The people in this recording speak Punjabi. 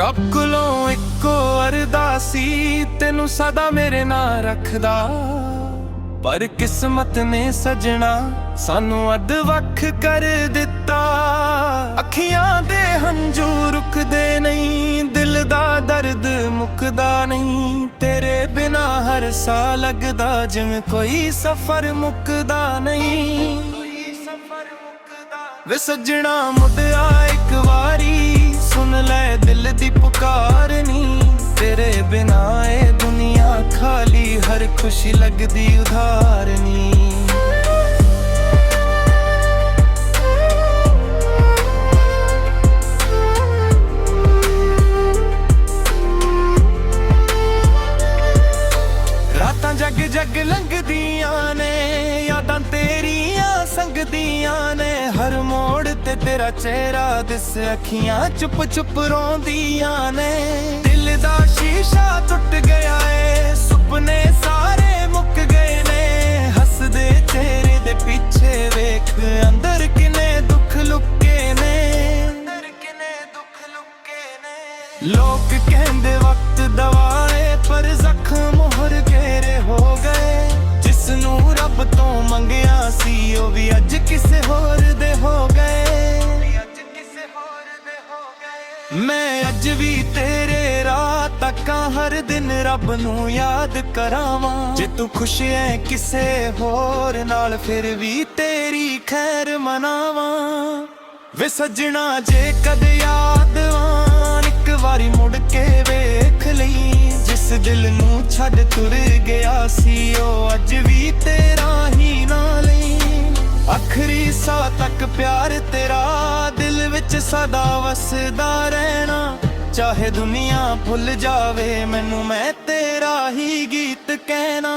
ਰੱਬ ਕੋਲੋਂ ਇੱਕੋ ਅਰਦਾਸੀ ਤੈਨੂੰ ਸਦਾ ਮੇਰੇ ਨਾਲ ਰੱਖਦਾ। ਪਰ ਕਿਸਮਤ ਨੇ ਸਜਣਾ ਸਾਨੂੰ ਅੱਧ ਵੱਖ ਕਰ ਦਿੱਤਾ। ਅੱਖੀਆਂ ਦੇ ਹੰਝੂ ਰੁਕਦੇ ਨਹੀਂ, ਦਿਲ ਦਾ ਦਰਦ ਮੁੱਕਦਾ ਨਹੀਂ। ਤੇਰੇ ਬਿਨਾ ਹਰ ਸਾਹ ਲੱਗਦਾ ਜਿਵੇਂ ਕੋਈ ਸਫ਼ਰ ਮੁੱਕਦਾ ਨਹੀਂ। ਵੇ ਸੱਜਣਾ ਮੁੱਦਿਆ ਇੱਕ ਵਾਰੀ ਸੁਣ ਲੈ ਦਿਲ ਦੀ ਪੁਕਾਰ ਨੀ। ਤੇਰੇ ਬਿਨਾ ਇਹ ਦੁਨੀਆ ਖਾਲੀ, ਹਰ ਖੁਸ਼ੀ ਲੱਗਦੀ ਉਧਾਰ ਨੀ। ਰਾਤਾਂ ਜਗ ਜਗ ਲੰਘਦੀਆਂ ਨੇ, ਯਾਦਾਂ ਤੇਰੀਆਂ ਸੰਗਦੀਆਂ ਨੇ। ਹਰ ਮੋੜ ਤੇ ਤੇਰਾ ਚਿਹਰਾ ਦਿਸ, ਅੱਖੀਆਂ ਚੁੱਪ ਚੁੱਪ ਰੋਂਦੀਆਂ ਨੇ। ਦਿਲ ਦਾ ਸ਼ੀਸ਼ਾ ਟੁੱਟ ਗਿਆ ਏ, ਸੁਪਨੇ ਸਾਰੇ ਮੁੱਕ ਗਏ ਨੇ। ਹੱਸਦੇ ਚਿਹਰੇ ਦੇ ਪਿੱਛੇ ਵੇਖ ਅੰਦਰ ਕਿੰਨੇ ਦੁੱਖ ਲੁਕੇ ਨੇ। ਲੋਕ ਕਹਿੰਦੇ ਵਕਤ ਦਵਾਏ, ਪਰ ਜ਼ਖਮ ਹੋਰ ਗਹਿਰੇ ਹੋ ਗਏ। ਜਿਸ ਨੂੰ ਰੱਬ ਤੋਂ ਮੰਗਿਆ ਸੀ ਉਹ ਵੀ ਅੱਜ ਕਿਸੇ ਹੋਰ ਦੇ ਹੋ ਗਏ। ਮੈਂ ਅੱਜ ਵੀ ਤੇਰੇ ਰਾਹ ਤੱਕਾਂ, ਹਰ ਦਿਨ ਰੱਬ ਨੂੰ ਯਾਦ ਕਰਾਵਾਂ। ਜੇ ਤੂੰ ਖੁਸ਼ ਐ ਕਿਸੇ ਹੋਰ ਨਾਲ, ਫਿਰ ਵੀ ਤੇਰੀ ਖੈਰ ਮਨਾਵਾਂ। ਵੇ ਸੱਜਣਾ ਜੇ ਕਦੇ ਯਾਦ ਆਣ, ਇੱਕ ਵਾਰੀ ਮੁੜ ਕੇ ਵੇਖ ਲਈ। ਜਿਸ ਦਿਲ ਨੂੰ ਛੱਡ ਤੁਰ ਗਿਆ ਸੀ ਉਹ ਅੱਜ ਵੀ ਤੇਰਾ ਹੀ ਨਾਲ ਈ। ਆਖਰੀ ਸਾਹ ਤੱਕ ਪਿਆਰ ਤੇਰਾ ਦਿਲ ਵਿੱਚ ਸਦਾ ਵਸਦਾ ਰਹਿਣਾ। ਚਾਹੇ ਦੁਨੀਆ ਭੁੱਲ ਜਾਵੇ ਮੈਨੂੰ, ਮੈਂ ਤੇਰਾ ਹੀ ਗੀਤ ਕਹਿਣਾ।